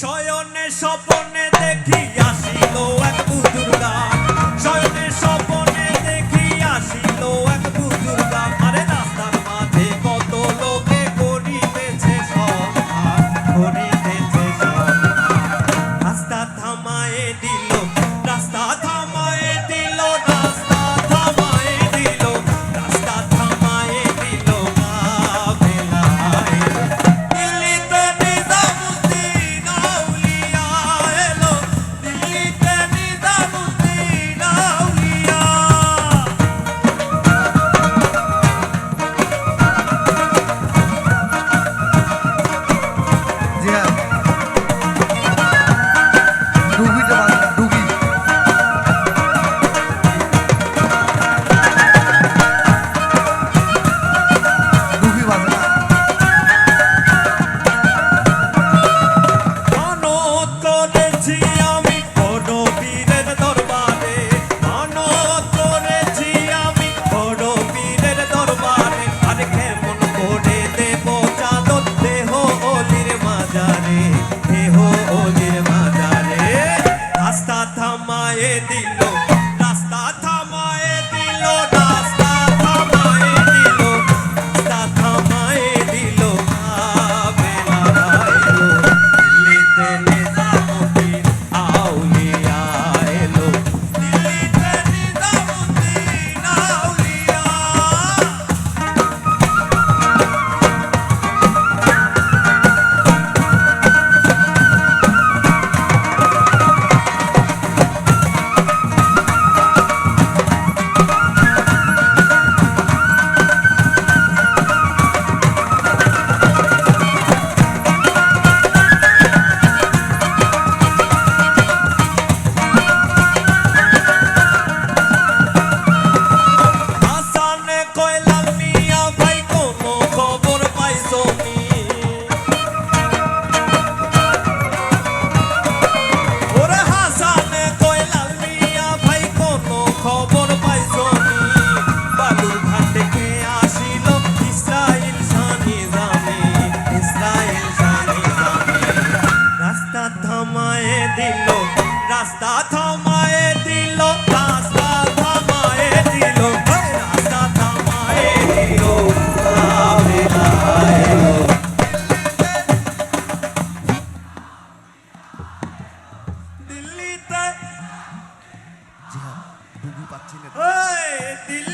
শয়নে স্বপনে দেখি আসিল এক বুজুর গান, শয়নে স্বপনে দেখি আসিল এক বুজুর গান। আরে রাস্তার মাঝে কত লোকে করিতেছে সন্ধান, করিতেছে সন্ধান। রাস্তা থামায়ে দিল, রাস্তা থামায়ে দিল, রাস্তা থামায়ে দিল, রাস্তা থামায়ে দিল কাফেলায়। দিল্লিতে নিজামুদ্দিন আউলিয়া এলো, দিল্লিতে নিজামুদ্দিন আউলিয়া। জি হ্যাঁ, ডুগিটা বাজনা, ডুগি। ডুগি বাজনা। মানত করেছি আমি বড় পীরের দরবারে, মানত করেছি আমি বড় পীরের দরবারে। আর কেমন করে দেব চাদর দেহ অলির মাজারে, দেহ অলির মাজারে। রাস্তা থামায়ে দিল, রাস্তা থামায়ে দিল, রাস্তা থামায়ে দিল, রাস্তা থামায়ে দিল কাফেলায় এলো। দিল্লিতে নিজামুদ্দিন আউলিয়া এলো, দিল্লিতে নিজামুদ্দিন আউলিয়া। হাসানে কয় লাল মিয়া ভাই কোনো খবর পাইছো নি? ওরে হাসানে কয় লাল মিয়া ভাই কোনো খবর পাইছো নি? বালুর ঘাট থেকে আসিল ইসরাইল শানি জামি, ইসরাইল শানি জামি। রাস্তা থামায়ে দিল, রাস্তা থামায়ে দিল, রাস্তা থামায়ে দিল, রাস্তা থামায়ে দিল কাফেলায় এলো। দিল্লিতে জি হ্যাঁ, ডুগি পাচ্ছি না। ওই দিল্লি